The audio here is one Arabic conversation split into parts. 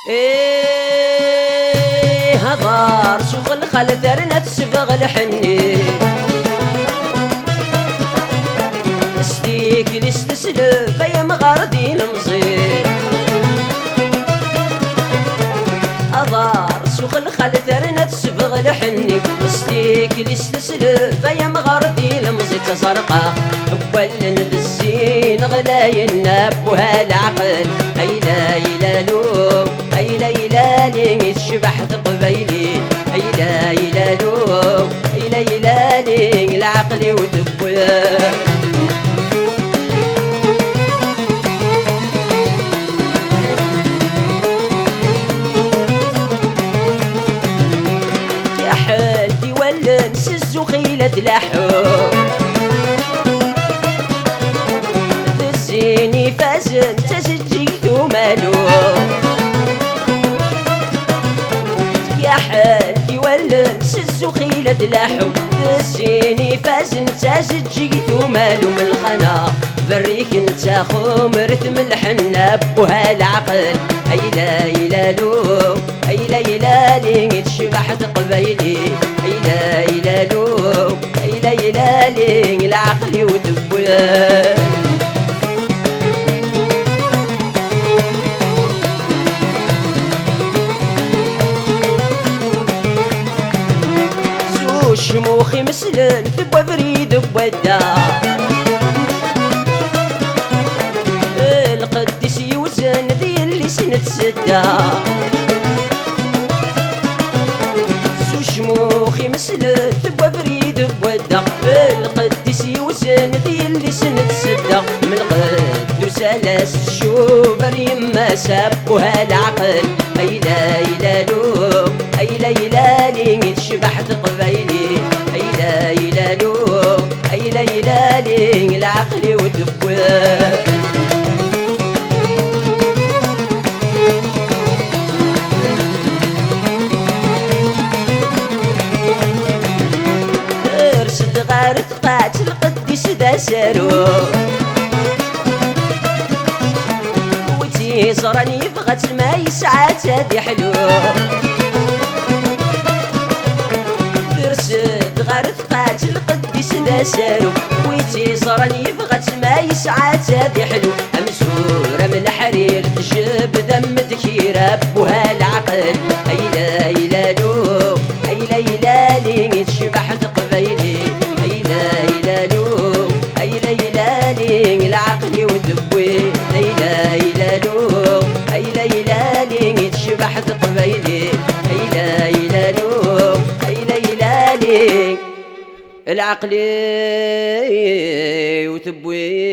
ايه هضار شغل خل ثرنا تسبغ الحني استيك لستسلف يا مغاردي المصير هضار شغل خل ثرنا تسبغ الحني استيك لستسلف يا مغاردي المصير تسرقه أولا بالزين غلاي الناب وهالعقل أي لا يلالو أي لا يلالي شبحت قبيلي أي لا يلالو أي لا يلالي العقل وتبويا يا حالتي ولا نسزو خيلة لحوم فازن تسجيتو مالو يا حالتي ولا نسزو خيلة لحو تسيني فازن تسجيتو مالو من الخنا بريك انت خمرت من الحناب وهالعقل اي لا يلالو اي لا يلالي تشبحت قبيلي اي لا يلالو اي لا يلالي العقل وتبويا شموخي مسلن تبوى بريد بودا القدس يوزن ذي اللي سنة سدا شموخي مسلن تبوى بريد بودا القدس يوزن ذي اللي سنة سدا من القد سلس شوبر يما سابوها العقل اي لا يلالو اي لا يلالي تشبحت قبيلي اي لا يلالو اي لا يلالي العقل وتبويا ارشد غارت قاتل قديس دا سارو صراني بغت ما يسعات هادي حلو فرسد غارت قاتل قديس ناسارو ويتي صراني بغت ما يسعات هادي حلو امسورة من الحرير تجب ذم ذكيرة بوها العقل اي لا يلالو اي لا يلالي تشبحت قبيلي اي لا يلالو اي لا يلالي العقل وتبوي اي لا يلالو اي لا يلالي تشبحت قبيلي اي لا يلالو اي لا يلالي العقل وتبوي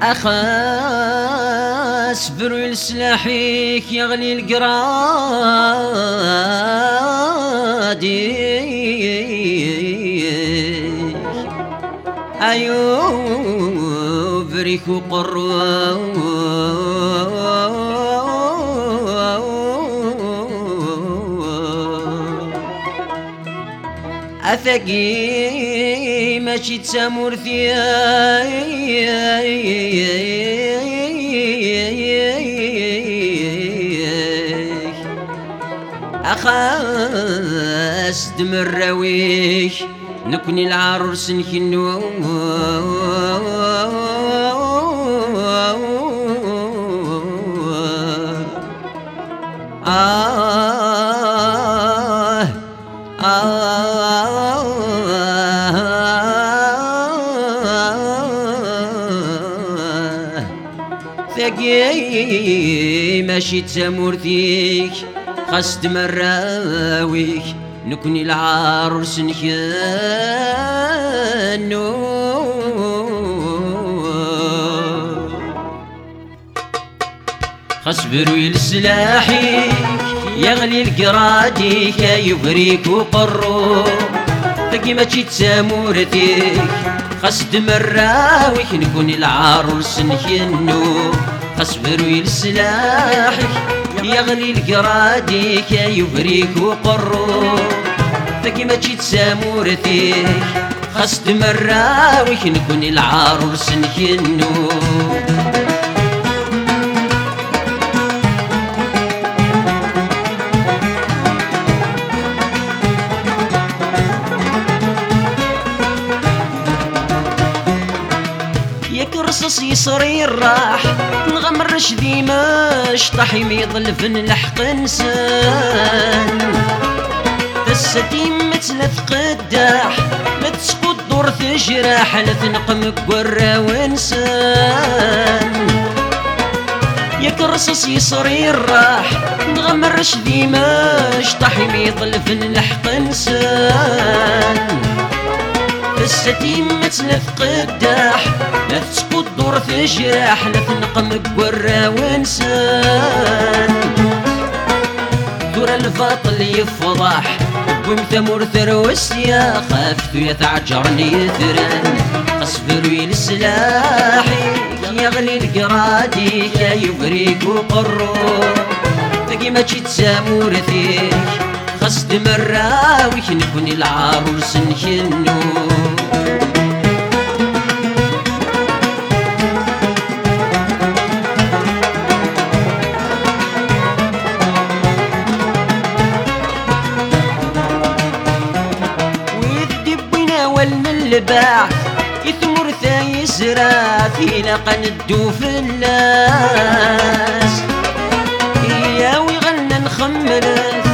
أخاس برو لسلاحيك يغلي القرادي أيو بريك وقرو أثقي ماشي تسامر أخاس دم الراويش نكني العرس نكنو ثقي ماشي تسامر فيك خصد مراويك نكني العرس نكنو اصبر لسلاحي يغلي القراديك يبريك وقرو تقي ما تشي تسامورتيك خاص تمراويك نكون العروس نكنو اصبر لسلاحك يغلي القراديك يبريك وقرو تقي ما تشي تسامورتيك خاص تمراويك نكون العروس نكنو رصص يصري الراح نغمر رشدي ماش طاحي ميضل في الحق انسان تستيم مثلث قداح لا تسقط دور تجراح لا تنقم قرا وانسان ياك الرصص يصري الراح نغمر رشدي ماش طاحي ميضل في الحق انسان الستيم مثلث قداح لا تسقط دور تجراح لا تنقم قرا وانسان دور الباطل يفضح وامتى مرثر والسياق خافت يتعجرني ثران اصبر لسلاحي يغلي القراديك يبريك وقرو تقي ما تشي تسامورتيك خاص تمراويك نكون العروس نكنو والدب يناول من الباع يثمر ثاي يزرع فينا قندو في الناس يا ويغنى نخمرت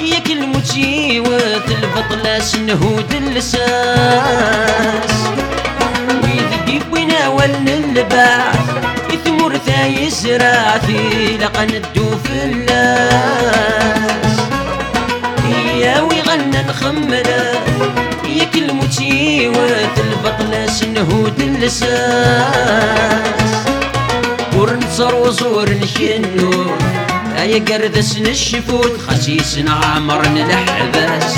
ياك المتيوت البطلة سنهود اللساس ويذقي ويناول الباع يثمر ثاي يزرع في لقندو في اللاس يا ويغنى نخمرت ياك المتيوت البطلة سنهود اللساس ورنصر وزور نكنو يا قردس الشفوت خسيس عمرن الحباس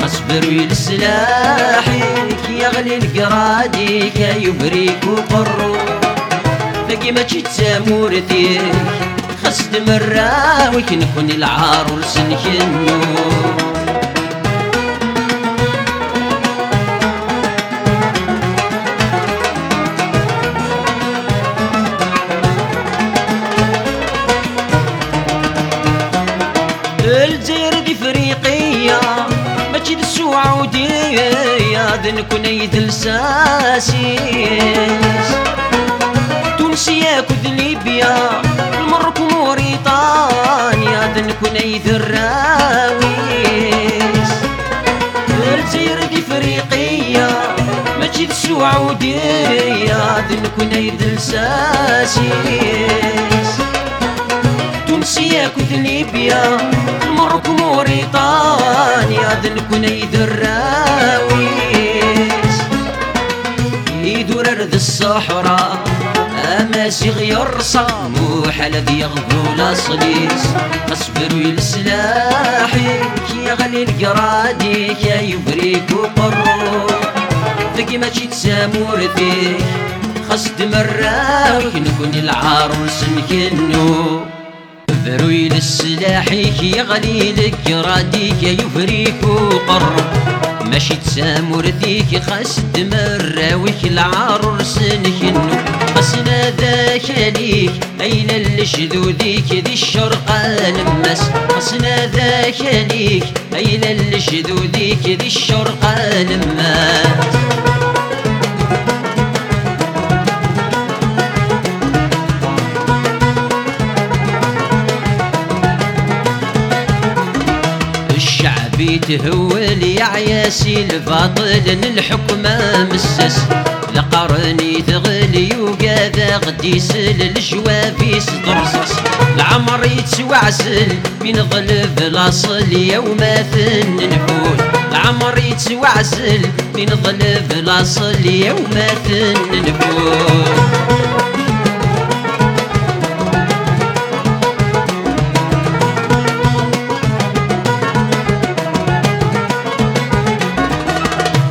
اصبر لسلاحك يغلي القراديك يبريك وقرو تقي ما تشي تسامورتيك خاص تمراويك نكون العروس نكنو الجزائر دي فريقية ماشي السعودية ذنكون ايد الساسيس تونسية كذ ليبيا المرك وموريطانيا ذنكون ايد الراويس الجزائر دي فريقية ماشي السعودية ذنكون ايد الساسيس تونسية كذ ليبيا المرك موريطانيا ذنكون ايد الراويس يدور ارض الصحراء اماسي غير صاموح الذي يغدو لاصليس اصبر لسلاحك يغلي القراديك يبريك وقرو ثقي ما تشي تسامورتيك خاص تمراويك نكون العروس نكنو ذروي لسلاحيك يغلي لك راديك يفريك وقر ماشي تسامورتيك خاص تمراويك العروس نكنو خاصنا ذاك ليك اين الشذوذيك ذي الشرقة لمس خاصنا ذاك ليك اين الشذوذيك ذي الشرقة لمس تهول يا عياسي الباطل الحكم مسس لقرني تغلي وقاذا غديس للجوافيس ضرصص العمر يتسوعسل من ظلف الاصل يوم ثن نفول العمر يتسوعسل من ظلف الاصل يوم ثن نفول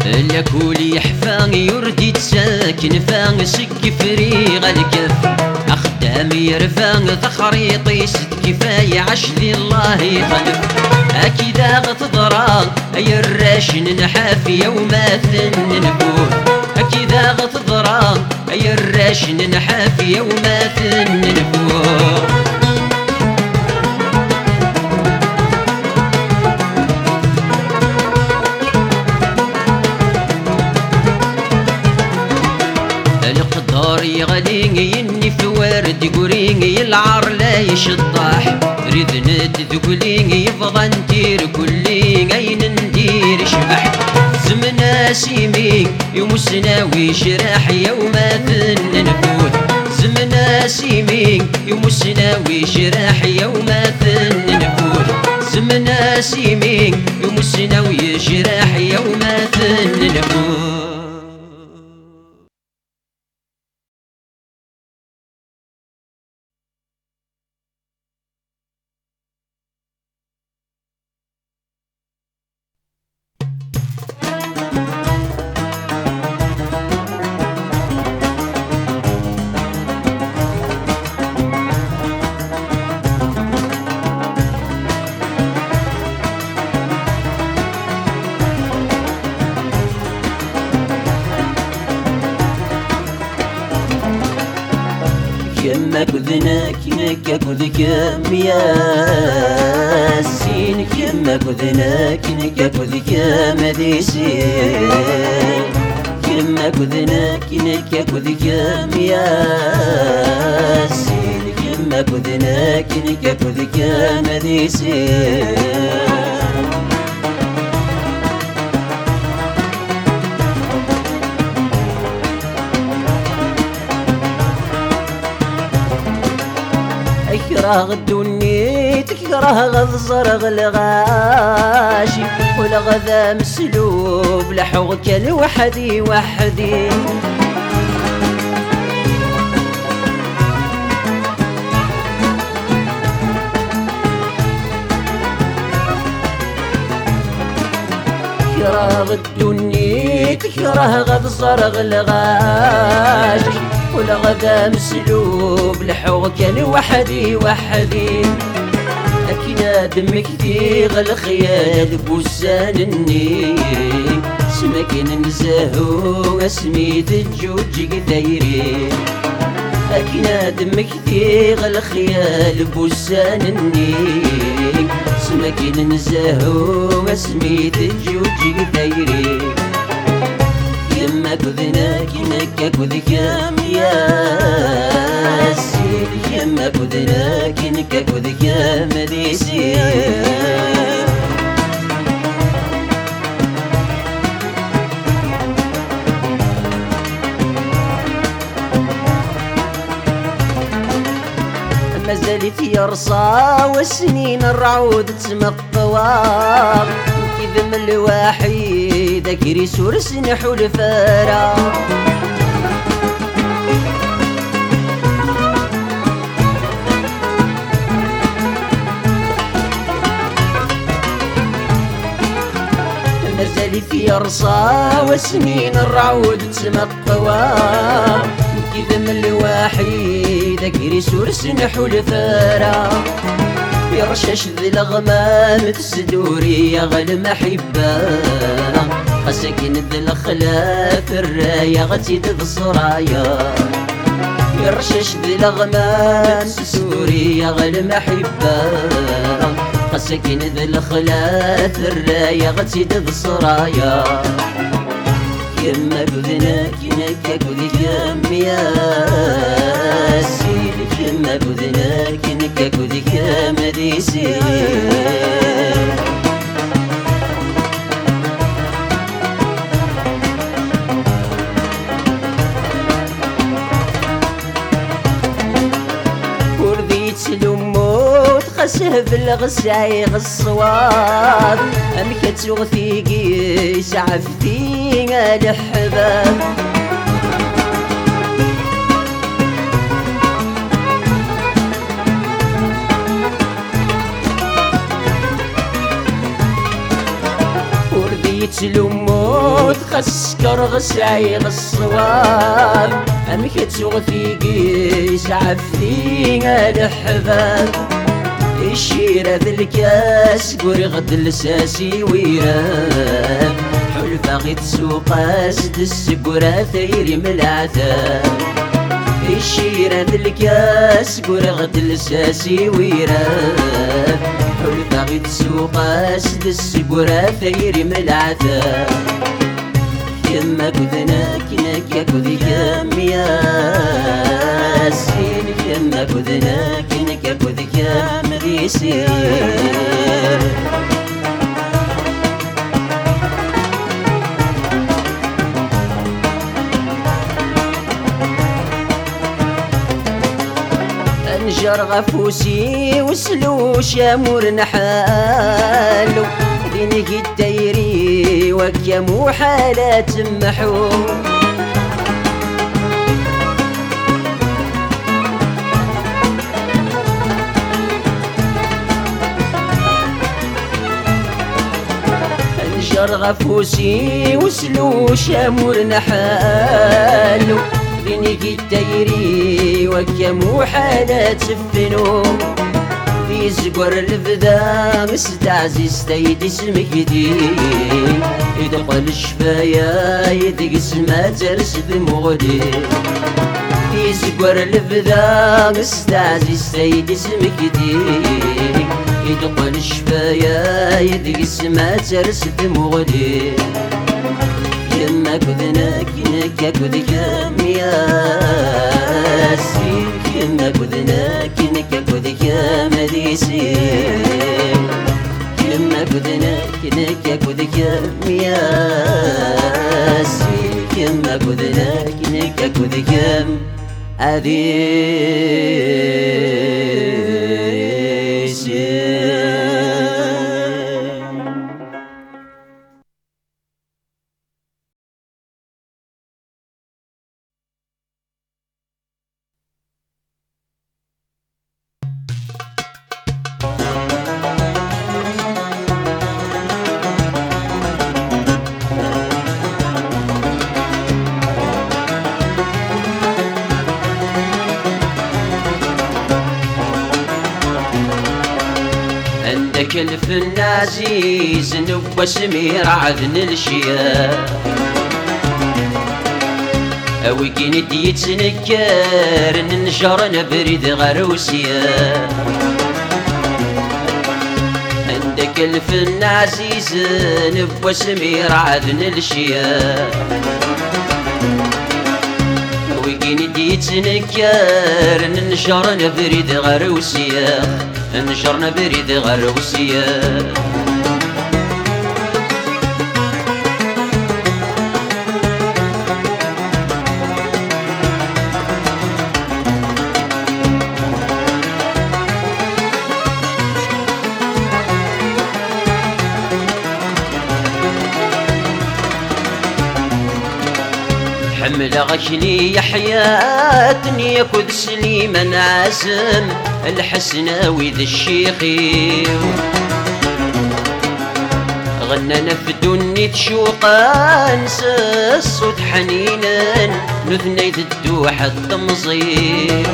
لكولي يحفى يردي تساكن فان سك فريغ الكف أخدام يرفان تخريطي ست كفاية عشلي الله يخلف أكيدا غتضران أي الراشن نحاف يومات نفوت أكيدا غتضران أي الراشن نحاف يومات نفوت يغليني يني في ورد قريني العار لا يشطح ريد نتذكليني يفضى ندير كلي عين ندير شبح زمنا سيمي يمسنا ويشرح يومات نفوت زمنا سيمي يمسنا ويشرح يومات نفوت زمنا سيمي يمسنا ويشرح يومات نفوت كما كذناك نكا كذكام ياسين كما كذناك نكا كذكام ديسين كما كذناك نكا كذكام ياسين كما كذناك نكا كذكام ديسين تكره الدنيا تكره غض الغاشي والغذا مسلوب لحوك لوحدي وحدي تكره الدنيا تكره غض الغاشي والغدا مسلوب لحوك لوحدي وحدي أكينا دمك ثيغ الخيال بوسان النيل سمكن نزاهو اسمي الجوج قثيري أكينا دمك ثيغ الخيال بوسان النيل سمكن نزاهو اسمي الجوج قثيري كما كذناك نكا كذكام ياسين كما كذناك نكا كذكام ديسين ما زالت يرصى والسنين الرعود تمطوى كذم الوحيد كري سورس نحو الفارا مازال في رصا وسنين الرعود تمطوى كذم الوحيد كري سورس نحو الفارا يرشش ذي الغمام تسدوري يا غل محبة أسكن ذي الخلاف الراية غتيد ذي الصرايا يرشش ذي الغمام تسدوري يا غل محبة أسكن ذي الخلاف الراية غتيد ذي الصرايا كما كذناك نكا كذكام ياسين كما كذناك نكا كذكام ديسين ورديت لموت خسه بالغسايغ الصواب أمك تغثيقي سعفتي الحباب ورديت لموت السكر غسعي الصواب أمك تغثيقي سعف فيها الحباب الشيرة ذي الكاس قوري غد لساسي ويراب حلفة غي تسوقاس دسكورة ثيري من العذاب الشيرة ذي الكاس قوري غد لساسي ويراب حلفة غي تسوقاس دسكورة ثيري من العذاب يما كذناك نكا كذي كام ياسين يما كذناك نكا كذي كام ريسين انجر غفوسي وسلو شامور نحالو دينك الدايري وكمو حالات محو انجر غفوسي وسلو شامور نحالو دينك الدايري وكمو حالات فنو في زقر الفدا مستعزز تيدي اسمك دين يدقل الشفايا يدق اسمها ترسد مغدي في زقر الفدا مستعزز تيدي اسمك دين يدقل الشفايا يدق اسمها ترسد مغدي يما كذناك نكا كذي كام ياسين يما كذناك نكا كذي كام ديسين يما كذناك نكا كذي كام ياسين يما كذناك نكا كذي كام أديسين عندك الفن عزيز نبوى سمير عذن الشياب أوي كين ديت نكار ننجر نبرد غروسيا عندك الفن عزيز نبوى سمير عذن الشياب أوي كين ديت نكار ننجر نبرد غروسيا نجرنا بريد غروسيا حمل غشني يا حياتني يكد سليما عازم الحسناوي ذا الشيخي غنى نفدوني تشوقا الصوت حنينا نثني الدوح التمظير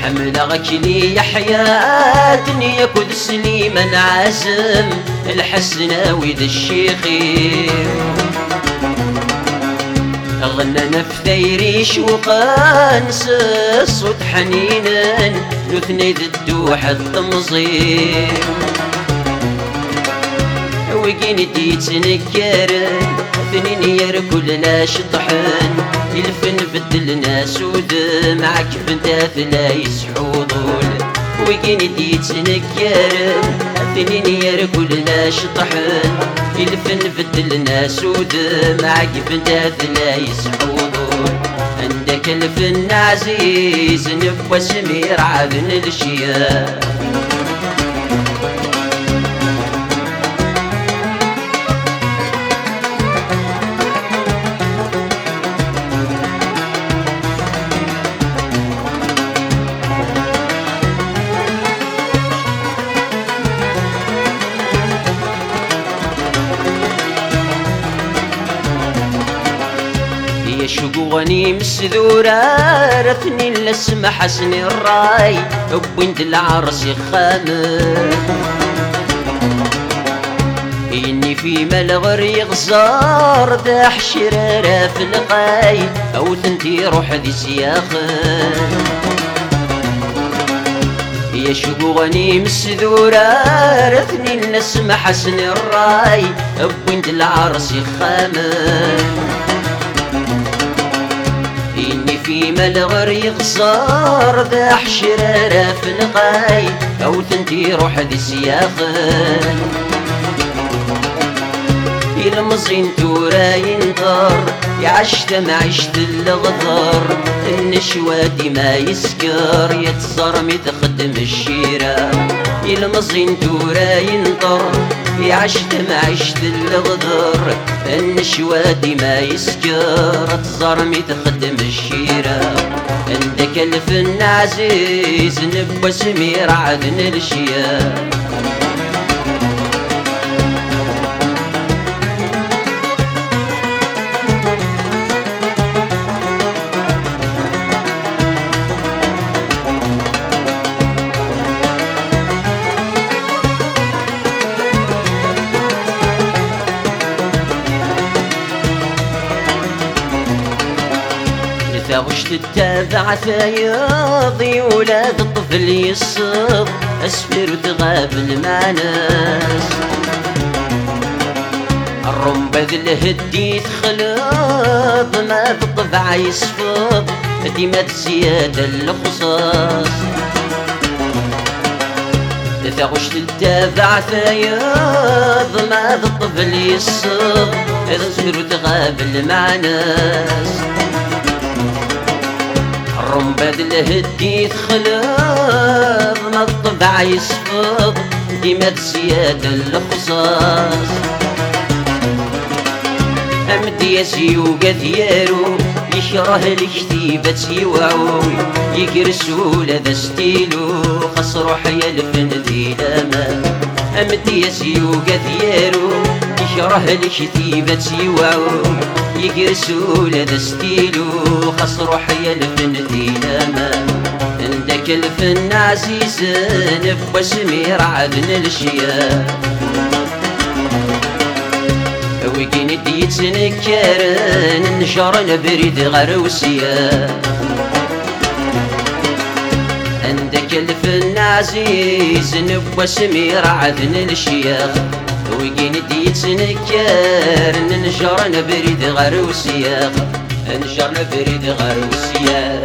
حمل غكلي يا حياتني يكد سليما عازم الحسناوي ذا الشيخي غنى نفثيري شوقا الصوت حنينا نثني الدوح التمظير وقين ديت نكارن ثنين يركل لا شطحن الفن بدل ناس ودمعك بنتاث لا يسحوضون وقين ديت نكارن ثنين يركل لا شطحن الفن بدل ناس ودمعك بنتاث لا يسحوضون عندك الفن عزيز نبوى سمير عذن الشياب يا شقوغني مسذورة رثني لسمح حسن الراي وبنت العرس خامر إني في ملغر يغزار داح شرارة في القاي أو تنتي روح ذي سياخر يا شقوغني مسذورة رثني لسمح حسن الراي وبنت العرس خامر إني في ملغر يغزار داح شرارة في القاي أو تنتي روح ذي سياخر المزين تورا ينطر يعشت معيشت الغدر النشوادي ما يسكر يتصرمي تخدم الشيرة المزين تورا ينطر يعشت معيشت الغدر النشوادي ما يسكر تصرمي تخدم الشيرة عندك الفن عزيز نبوى سمير عدن الشيا وش تتابع فياضي ولاد الطفل يصب أسفر وتغابل مع ناس الرمبة ذي الهدي تخلط ما بالطبع يصفط ديما زيادة الخصاص وش تتابع فياض ما بالطفل يصب أسفر وتغابل مع ناس الرمبة الهدي تخلط ما الطبع يصفط ديما زيادة الخصاص أمدي يسيو قديارو يشره الكتيبة يوعو يقرسو لذا ستيلو خسرو حيا الفن ذي لاما أمدي يسيو قديارو يشره الكتيبة يوعو يقرسو لذا ستيلو خسرو حيا الفن ذي لاما عندك الفن عزيز نبوى سمير عدن الشيا وكين ديت نكارن نشر نبريد غروسيا عندك الفن عزيز نبوى سمير عدن الشياخ وكين ديت نكارن نشر نبريد غروسيا نشر نبريد غروسيا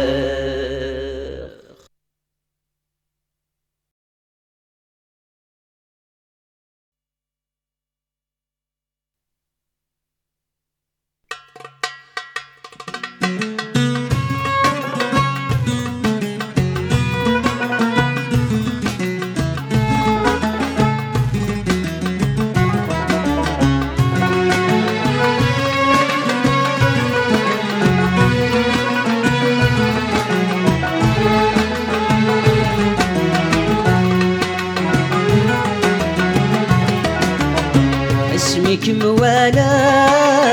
اسمك موالاه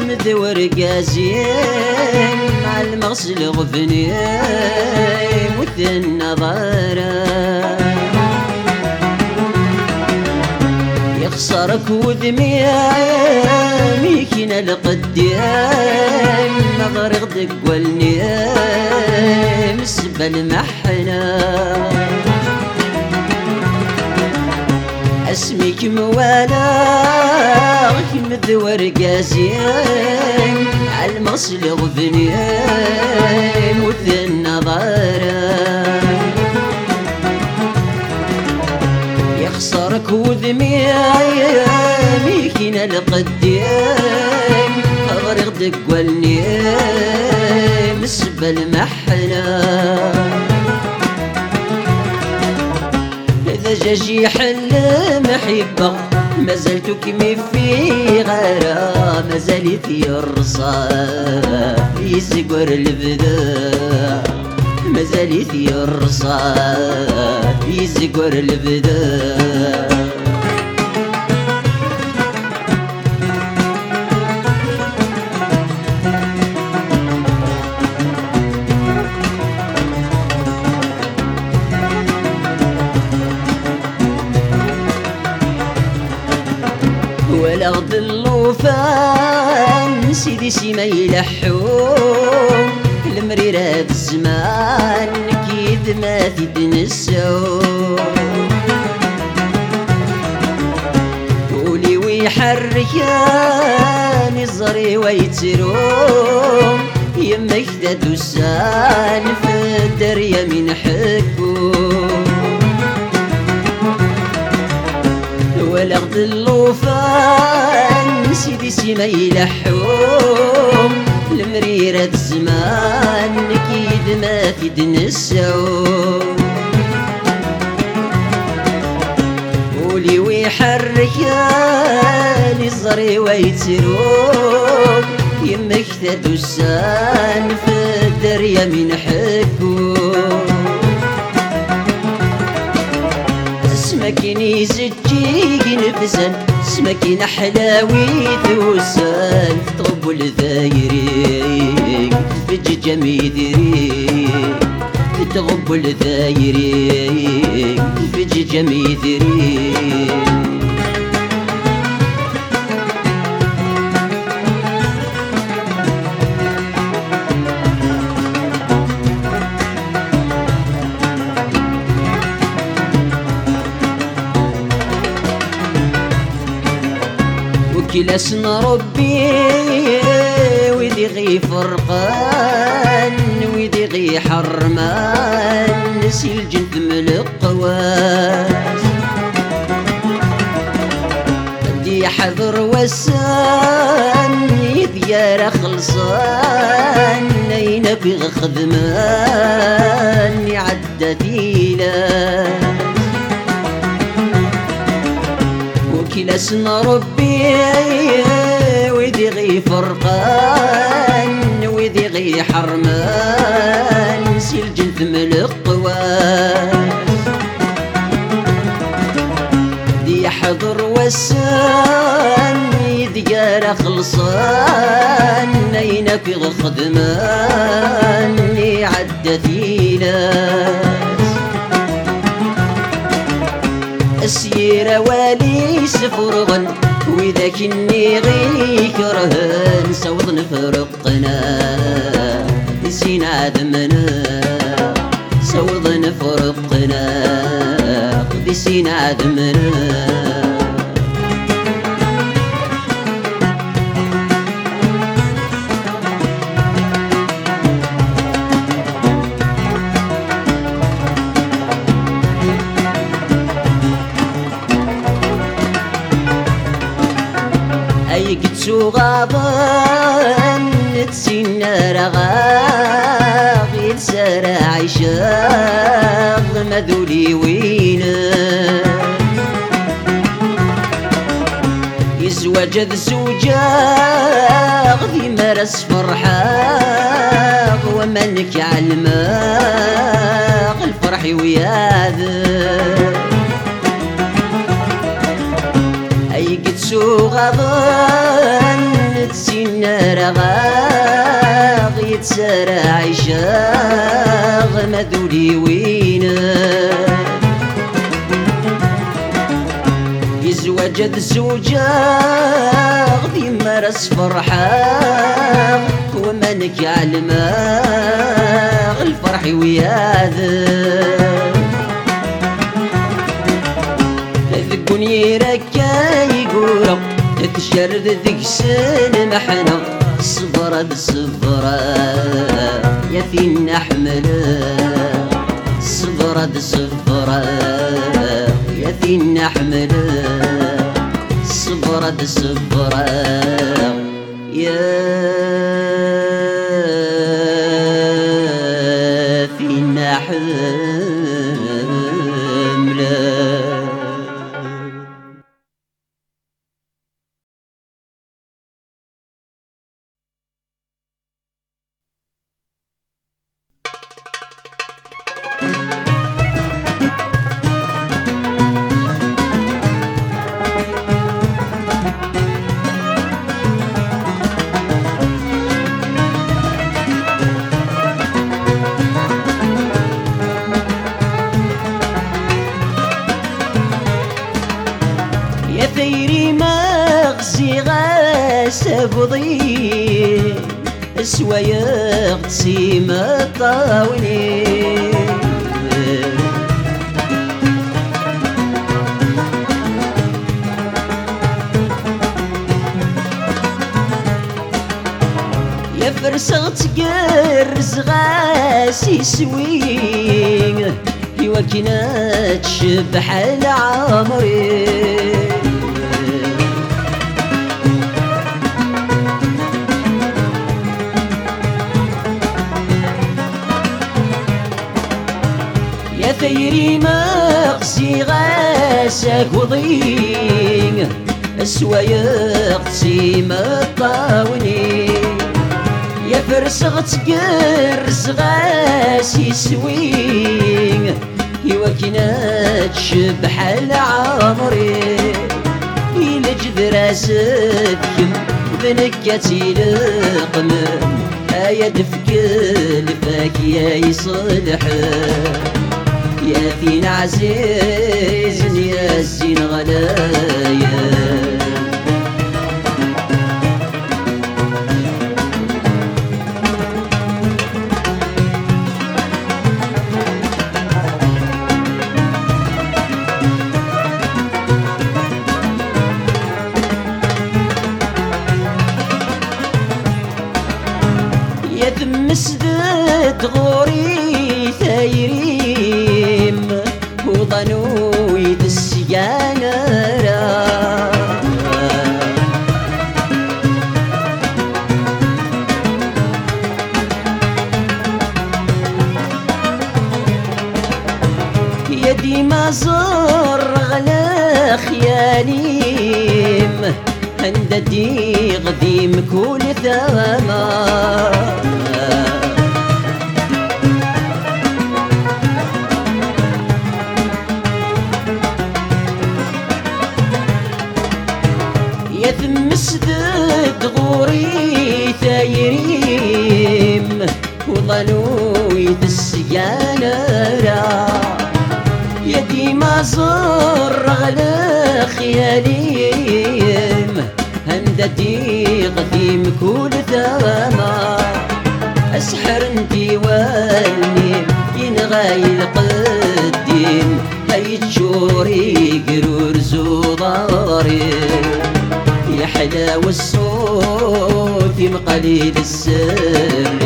مذور قازين مع المغسل غفني مثل النظارة يخسرك ودميامي كنا القدام مغرق دق والنيام سبل محنا اسمك موالاه مذور قازين عالمصل غفنيان مثل النظارة يخسرك وذميامي كنا القدام أغرق دق والنيام سبل محنا دجاجي حل محبة مازلت كمي في غارة مازالت يرصى يسقر البدا مازالت يرصى يسقر البدا اللوفان سيدي سيما يلحون المريرة الزمان كيد ما تتنسو قولي ويحركان الزري ويتروم يمك دوسان في الدريا من حكوم ولغد اللوفان سيدي سيما يلحوم المريرة الزمان كيد ما تتنسو قولي ويحركان الزري ويتروم يمك دوسان في الدريا من حكوم سمكيني زجيق نفسن سمكين حلاوي ثوسان تغب الذايرين فج جميدرين تغب الذايرين فج جميدرين كلاس ربي ويدي غي فرقان ويدي غي حرمان نسي الجند من القواس دي حذر وسان يديار خلصان نينك خدمان يعدى ديلاس كلاس ربي ويدي غي فرقان ويدي غي حرمان نسي الجند من القواس دي حضر وسان يديار خلصان نينك خدمان يعدى ديلاس السيرة والي سفرغن وإذا كني غي كرهن سوض نفرقنا نسينا عدمنا سوض نفرقنا نسينا عدمنا يقتسو غاضن تسينا رغاغ يتسارع عشاغ مذولي وينا يزوج ذ زوجاغ ذي مرس فرحاغ ومنك علماغ الفرح وياذ يقتسو غضن تسينا رغاغ يتسارع عشاغ مذولي وينا يزوج ذ زوجاغ ذي مرس فرحاغ ومنك علماغ الفرح وياذ ذكوني ركا يقولوا تشرد ذيك سن محنا صبرة صبرة يا فينا حملة صبرة صبرة يا فينا حملة صبرة صبرة يا فينا حملة سبضي سوايا تسيم الطاوني يا فرسغ تقرز غاسي سوي ايوا كينا تشبح العمري يا ثيري مقسي غاسك وضيق سوايا قسيم الطاوني يا فرسغ تقرز غاسي سوي ايوا كينا تشبح العمري إلا جذر سدكم بنكاتي لقمم يا دفك الفاك يا يصلح يا فين عزيز يا الزين غلايا يا ذم سدد غوري ثايريم وظنوي السيانة يا ديما زر غلا خياليم عند دي غديم كل ثمار يا ثم سدد غوري ثايريم وظنوي السيانة يا ديما زر غلا خياليم هندتي قديم كل ثمار أسحر انتي والنيم ينغاي القديم هاي تشوري قرور زوضاري يا حلاوة الصوت مقليل السر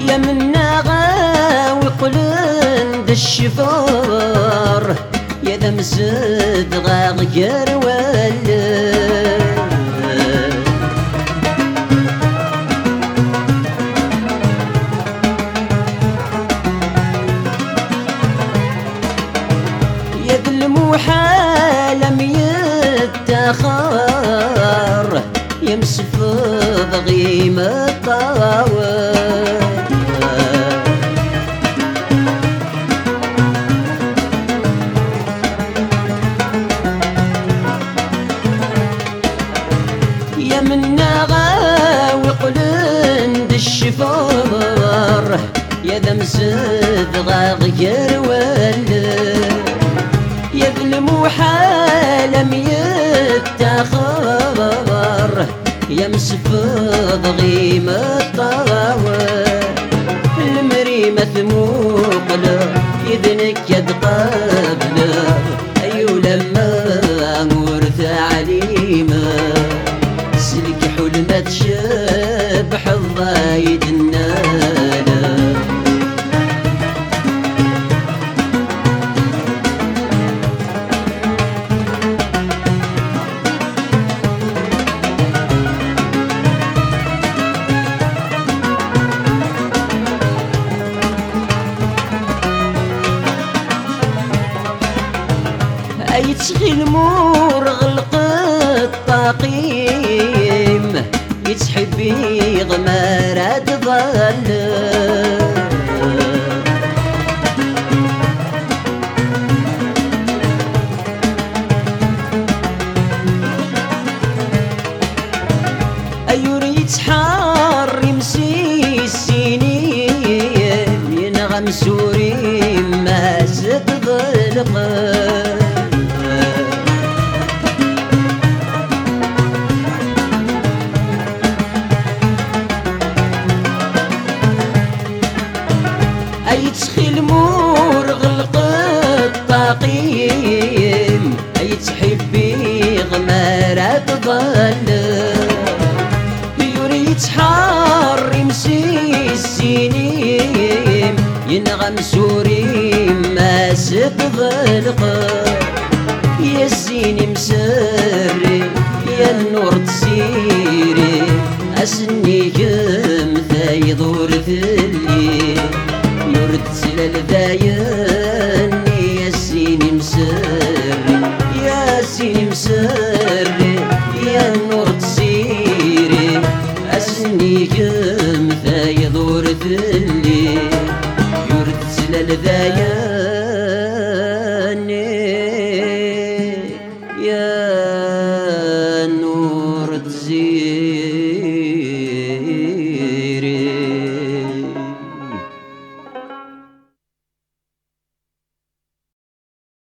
يا منا غاوي قلند الشفار يا ذا مسد غاغير ولا يا ذا المحال يتاخر يا مسفض غيم الطاور يا منا غاوي قلند الشفار يا ذا مسد غاغير ولا يا ذا المحال يتاخر يا مسفض غيم الطاور المريمة ثموقنا إذنك يد قبله أيو لما ورث عليمه سلك حلمة شبح الضايد النانا أي تشغيل مور غلق الطاقيم يتحبي غمارة تظل مسوري ما ستضلق أي تخيل مور غلق الطاقيم أي تحبي غمارة تظل يريد حار يمسي السنين ينغم سوري ما ستظلق يا الزين مسري يا النور تسيري أسني كم ثايضور ثلي يرد سلال ذايني يا الزين مسري يا الزين مسري